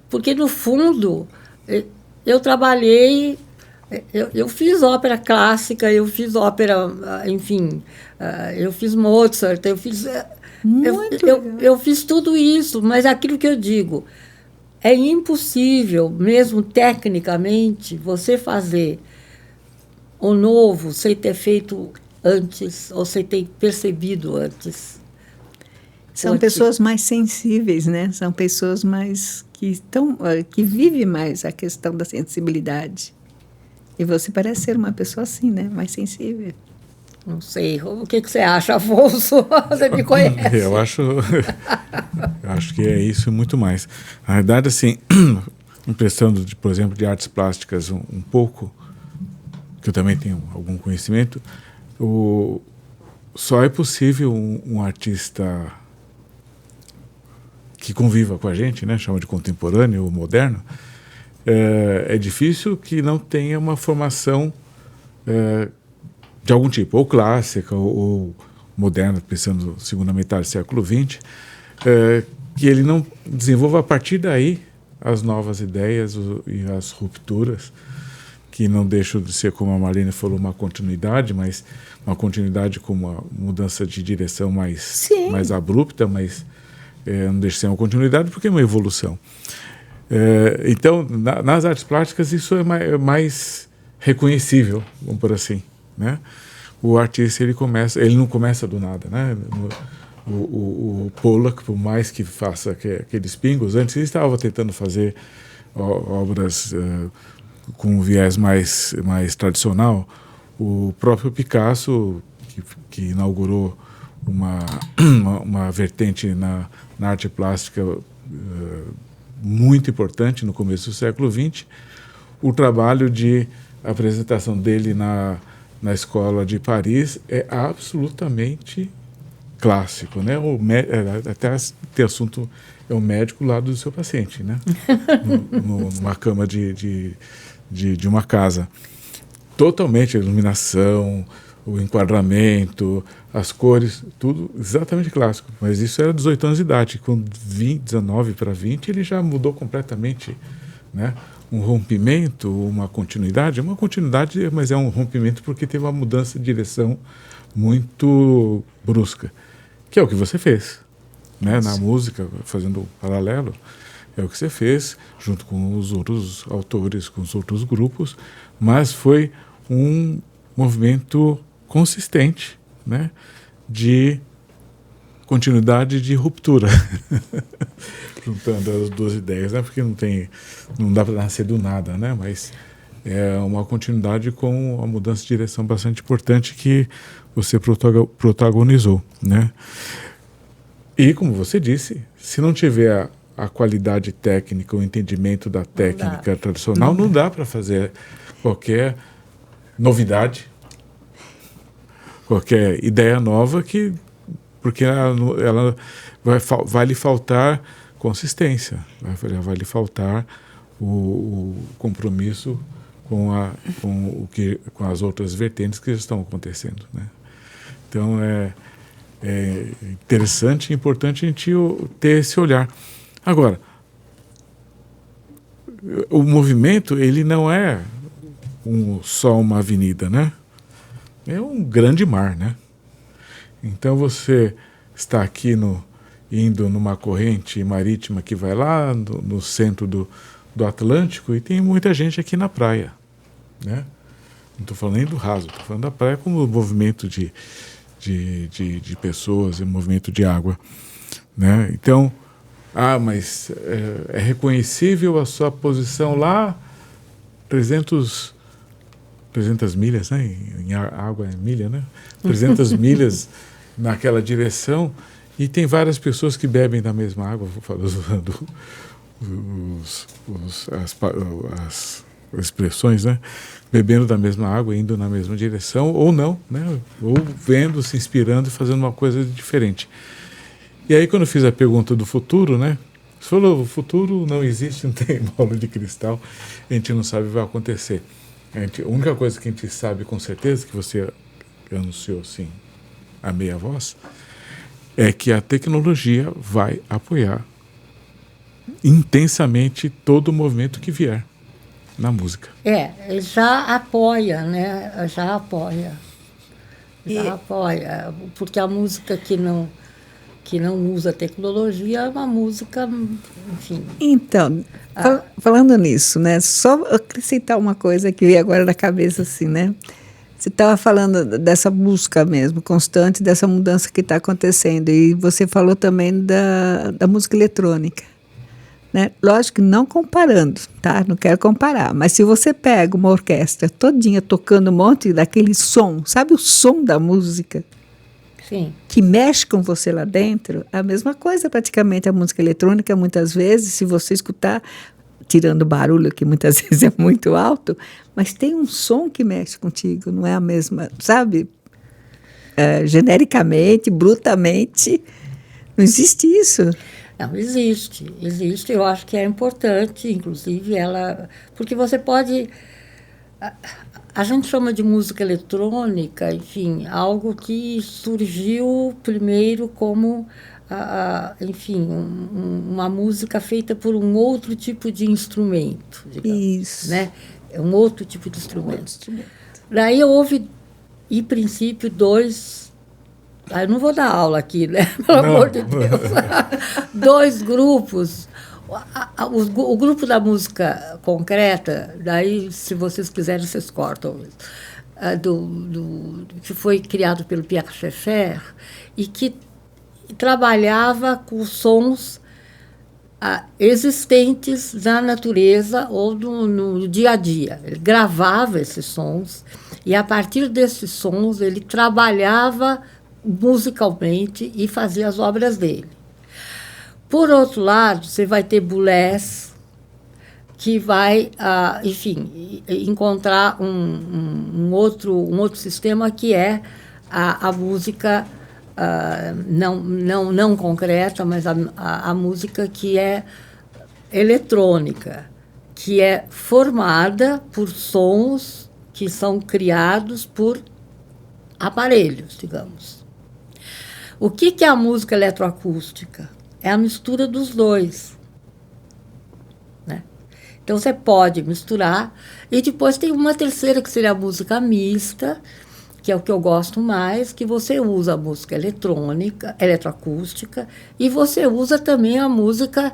Porque, no fundo, eu trabalhei... Eu fiz ópera clássica, eu fiz ópera, enfim, eu fiz Mozart, eu fiz tudo isso, mas aquilo que eu digo, é impossível, mesmo tecnicamente, você fazer o novo sem ter feito antes, ou sem ter percebido antes. São pessoas mais sensíveis, né? São pessoas mais que vivem mais a questão da sensibilidade. E você parece ser uma pessoa assim, né? Mais sensível. Não sei. O que você acha, Afonso? Você me conhece. Eu acho que é isso e muito mais. Na verdade, assim, emprestando, por exemplo, de artes plásticas um pouco, que eu também tenho algum conhecimento, só é possível um artista que conviva com a gente, né? Chama de contemporâneo ou moderno. É difícil que não tenha uma formação de algum tipo, ou clássica, ou moderna, pensando na segunda metade do século XX, que ele não desenvolva a partir daí as novas ideias e as rupturas, que não deixam de ser, como a Marlene falou, uma continuidade, mas uma continuidade com uma mudança de direção mais abrupta, mas não deixa de ser uma continuidade porque é uma evolução. Então, nas artes plásticas, isso é mais reconhecível, vamos por assim, né? O artista, ele não começa do nada, né? O Pollock, por mais que faça aqueles pingos, antes ele estava tentando fazer obras com um viés mais tradicional. O próprio Picasso, que inaugurou uma vertente na arte plástica muito importante no começo do século XX, o trabalho de apresentação dele na Escola de Paris é absolutamente clássico, né? Até ter assunto é o médico do lado do seu paciente, né? Numa cama de uma casa. Totalmente a iluminação, o enquadramento, as cores, tudo exatamente clássico. Mas isso era 18 anos de idade. Com 19 para 20, ele já mudou completamente, né? Um rompimento, uma continuidade, mas é um rompimento porque teve uma mudança de direção muito brusca, que é o que você fez, né? Na música, fazendo um paralelo, é o que você fez, junto com os outros autores, com os outros grupos, mas foi um movimento consistente, né? De continuidade, de ruptura. Juntando as duas ideias, né? Porque não dá para nascer do nada, né? Mas é uma continuidade com uma mudança de direção bastante importante que você protagonizou, né? E, como você disse, se não tiver a qualidade técnica, o entendimento da técnica tradicional, não dá para fazer qualquer novidade, qualquer ideia nova, porque ela vai lhe faltar consistência, vai lhe faltar o compromisso com as outras vertentes que estão acontecendo, né? Então é interessante e importante a gente ter esse olhar. Agora, o movimento, ele não é só uma avenida, né? É um grande mar, né? Então você está aqui indo numa corrente marítima que vai lá no centro do Atlântico e tem muita gente aqui na praia, né? Não estou falando nem do raso, estou falando da praia como movimento de pessoas, movimento de água, né? Então, mas é reconhecível a sua posição lá 300 milhas, né? Em água é milha, né? 300 milhas naquela direção, e tem várias pessoas que bebem da mesma água, vou falar usando as expressões, né? Bebendo da mesma água, indo na mesma direção, ou não, né? Ou vendo, se inspirando e fazendo uma coisa diferente. E aí, quando eu fiz a pergunta do futuro, né? Você falou, o futuro não existe, não tem bola de cristal, a gente não sabe o que vai acontecer. A única coisa que a gente sabe com certeza, que você anunciou assim, a meia voz, é que a tecnologia vai apoiar intensamente todo o movimento que vier na música. Já apoia, né? Já apoia. Apoia. Porque a música que não usa tecnologia é uma música, enfim... Então, falando nisso, né? Só acrescentar uma coisa que veio agora na cabeça, assim, né? Você estava falando dessa busca mesmo, constante, dessa mudança que está acontecendo. E você falou também da música eletrônica, né? Lógico que não comparando, tá? Não quero comparar. Mas se você pega uma orquestra todinha tocando um monte daquele som, sabe o som da música? Sim. Que mexe com você lá dentro, a mesma coisa praticamente a música eletrônica, muitas vezes, se você escutar, tirando o barulho, que muitas vezes é muito alto, mas tem um som que mexe contigo, não é a mesma, sabe? Genericamente, brutamente, não existe isso. Não, existe. Eu acho que é importante, inclusive, porque você pode... A gente chama de música eletrônica, enfim, algo que surgiu primeiro como, enfim, uma música feita por um outro tipo de instrumento, digamos. Isso. Né? É um outro tipo de instrumento. Daí houve, em princípio, dois... Eu não vou dar aula aqui, né? Pelo amor de Deus. Dois grupos... O grupo da música concreta, daí, se vocês quiserem, vocês cortam, que foi criado pelo Pierre Schaeffer e que trabalhava com sons existentes na natureza ou no dia a dia. Ele gravava esses sons e, a partir desses sons, ele trabalhava musicalmente e fazia as obras dele. Por outro lado, você vai ter Boulez, que vai, enfim, encontrar um outro sistema que é a música não concreta, mas a música que é eletrônica, que é formada por sons que são criados por aparelhos, digamos. O que é a música eletroacústica? É a mistura dos dois, né? Então, você pode misturar. E depois tem uma terceira, que seria a música mista, que é o que eu gosto mais, que você usa a música eletrônica, eletroacústica, e você usa também a música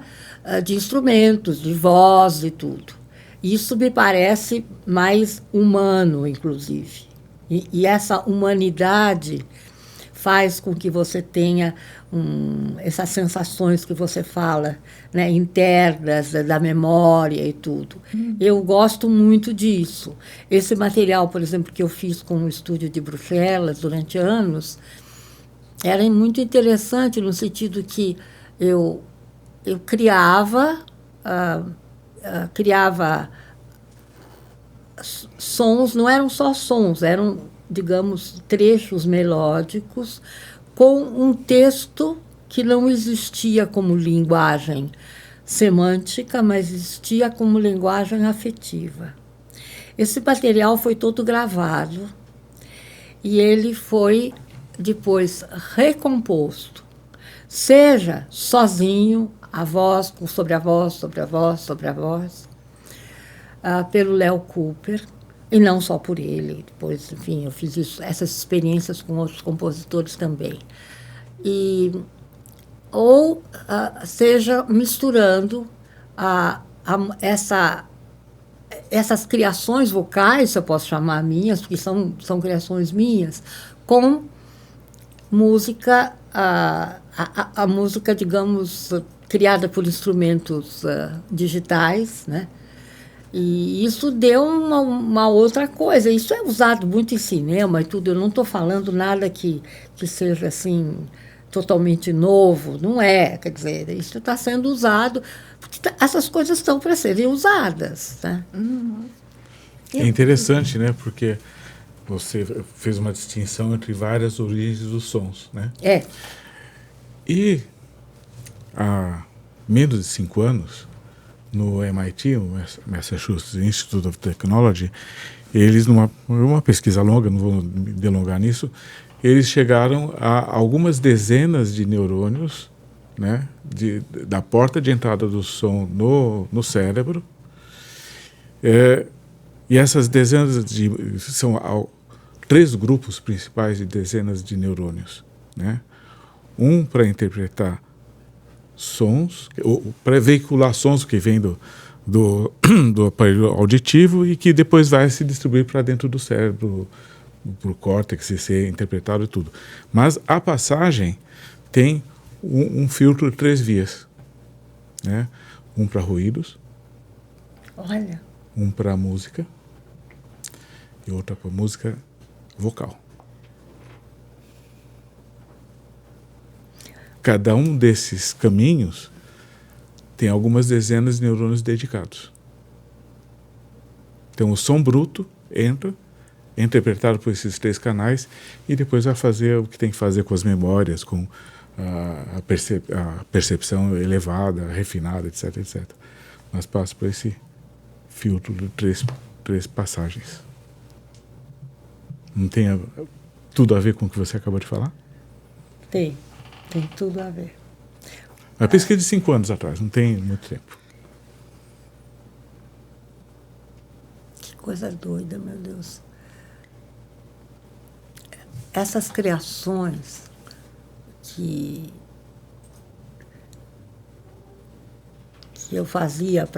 de instrumentos, de voz e tudo. Isso me parece mais humano, inclusive. E essa humanidade faz com que você tenha essas sensações que você fala, né, internas, da memória e tudo. Eu gosto muito disso. Esse material, por exemplo, que eu fiz com o estúdio de Bruxelas durante anos, era muito interessante no sentido que eu criava sons, não eram só sons, eram, digamos, trechos melódicos com um texto que não existia como linguagem semântica, mas existia como linguagem afetiva. Esse material foi todo gravado e ele foi depois recomposto, seja sozinho, a voz, sobre a voz, sobre a voz, sobre a voz, pelo Léo Cooper, e não só por ele. Depois, enfim, eu fiz essas experiências com outros compositores também. Ou seja, misturando essas criações vocais, se eu posso chamar minhas, porque são criações minhas, com música, a música, digamos, criada por instrumentos digitais, né? E isso deu uma outra coisa. Isso é usado muito em cinema e tudo. Eu não estou falando nada que seja assim totalmente novo. Não é. Quer dizer, isso está sendo usado. Porque essas coisas estão para serem usadas. Né? Uhum. É interessante, né? Porque você fez uma distinção entre várias origens dos sons, né? É. E há menos de 5 anos, no MIT, o Massachusetts Institute of Technology, eles, numa pesquisa longa, não vou me delongar nisso, eles chegaram a algumas dezenas de neurônios, né, da porta de entrada do som no cérebro. E essas dezenas são 3 grupos principais de dezenas de neurônios, né? Um para interpretar sons, para veicular sons que vêm do aparelho auditivo e que depois vai se distribuir para dentro do cérebro, para o córtex, e ser interpretado e tudo. Mas a passagem tem um filtro de 3 vias, né? Um para ruídos, Olha. um para música e outra para música vocal. Cada um desses caminhos tem algumas dezenas de neurônios dedicados. Então, o som bruto entra, é interpretado por esses 3 canais e depois vai fazer o que tem que fazer com as memórias, com a percepção elevada, refinada, etc, etc. Mas passa por esse filtro de 3 passagens. Não tem tudo a ver com o que você acabou de falar? Tem tudo a ver. A pesquisa de 5 anos atrás, não tem muito tempo. Que coisa doida, meu Deus. Essas criações que eu fazia,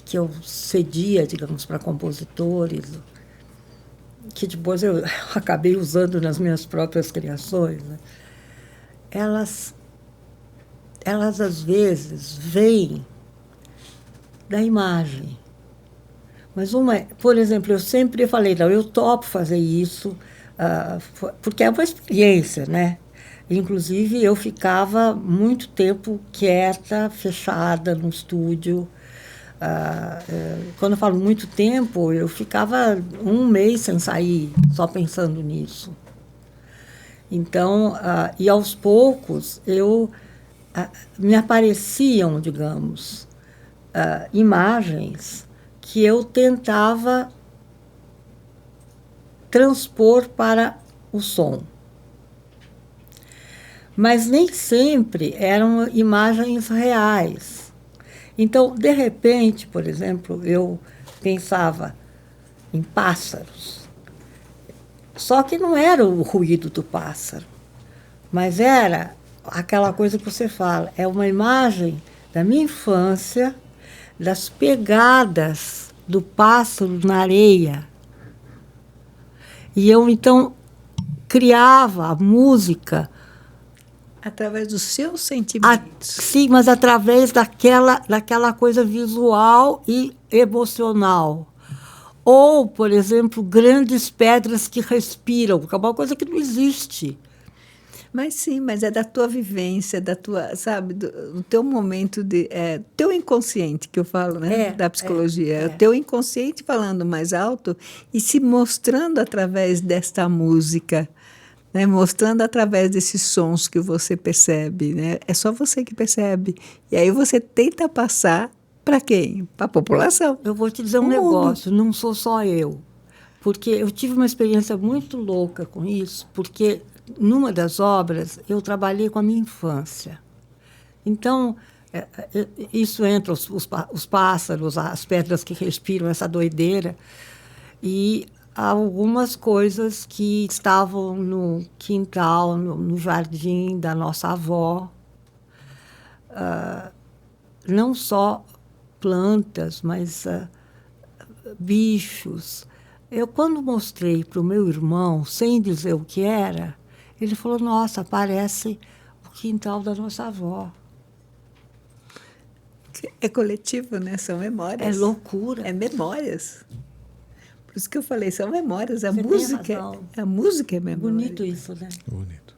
que eu cedia, digamos, para compositores, que depois eu acabei usando nas minhas próprias criações, né? Elas às vezes vêm da imagem. Mas por exemplo, eu sempre falei, não, eu topo fazer isso, porque é uma experiência, né? Inclusive, eu ficava muito tempo quieta, fechada no estúdio. Quando eu falo muito tempo, eu ficava 1 mês sem sair, só pensando nisso. Então, e aos poucos, me apareciam, digamos, imagens que eu tentava transpor para o som. Mas nem sempre eram imagens reais. Então, de repente, por exemplo, eu pensava em pássaros. Só que não era o ruído do pássaro, mas era aquela coisa que você fala, é uma imagem da minha infância, das pegadas do pássaro na areia. E eu, então, criava a música... Através dos seus sentimentos. Sim, mas através daquela coisa visual e emocional. Ou, por exemplo, grandes pedras que respiram, que é uma coisa que não existe. Mas sim, mas é da tua vivência, da tua, sabe, do teu momento de... teu inconsciente, que eu falo, né? Da psicologia. É o teu inconsciente falando mais alto e se mostrando através desta música, né? Mostrando através desses sons que você percebe, né? É só você que percebe. E aí você tenta passar para quem? Para a população. Eu vou te dizer um negócio, não sou só eu. Porque eu tive uma experiência muito louca com isso, porque numa das obras eu trabalhei com a minha infância. Então, isso entra os pássaros, as pedras que respiram, essa doideira, e algumas coisas que estavam no quintal, no jardim da nossa avó. Não só plantas, mas bichos. Eu, quando mostrei para o meu irmão, sem dizer o que era, ele falou, nossa, parece o quintal da nossa avó. É coletivo, né? São memórias. É loucura. É memórias. Por isso que eu falei, são memórias. A Você música é memória. Bonito isso, né? Bonito,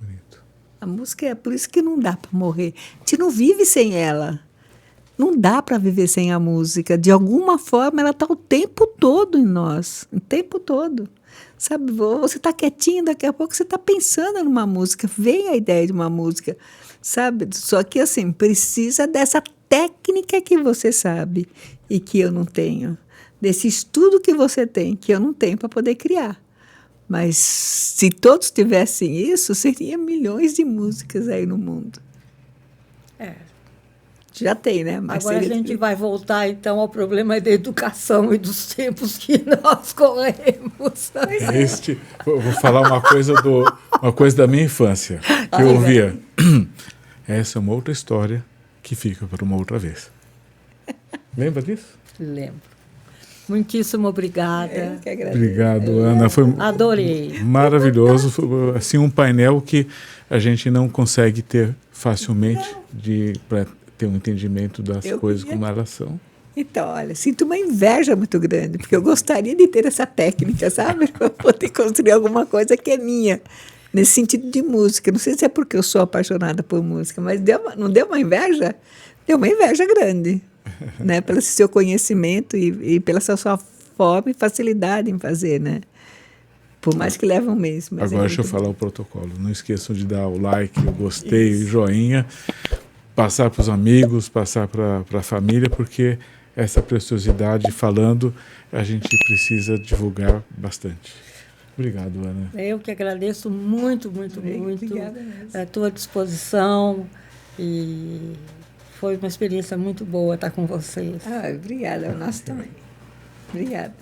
bonito. A música é por isso que não dá para morrer. A gente não vive sem ela. Não dá para viver sem a música. De alguma forma, ela está o tempo todo em nós. O tempo todo. Sabe, você está quietinho, daqui a pouco você está pensando numa música. Vem a ideia de uma música, sabe? Só que, assim, precisa dessa técnica que você sabe e que eu não tenho. Desse estudo que você tem, que eu não tenho para poder criar. Mas se todos tivessem isso, seria milhões de músicas aí no mundo. Já tem, né? Mas agora a gente vai voltar, então, ao problema da educação e dos tempos que nós corremos. Vou falar uma coisa da minha infância, que eu ouvia. Essa é uma outra história que fica para uma outra vez. Lembra disso? Lembro. Muitíssimo obrigada. Eu que agradeço. Obrigado, Ana. Foi adorei. Maravilhoso. Foi, assim, um painel que a gente não consegue ter facilmente para ter um entendimento das coisas como elas são. Então, olha, sinto uma inveja muito grande, porque eu gostaria de ter essa técnica, sabe? Para poder construir alguma coisa que é minha, nesse sentido de música. Não sei se é porque eu sou apaixonada por música, mas não deu uma inveja? Deu uma inveja grande, né? Pelo seu conhecimento e pela sua forma e facilidade em fazer, né? Por mais que leve um mês. Mas agora deixa eu falar o protocolo. Não esqueçam de dar o like, o gostei, o joinha, passar para os amigos, passar para a família, porque essa preciosidade falando, a gente precisa divulgar bastante. Obrigado, Ana. Eu que agradeço muito, muito, muito. Obrigada mesmo. À tua disposição. E foi uma experiência muito boa estar com vocês. Obrigada, o nosso também. Obrigada.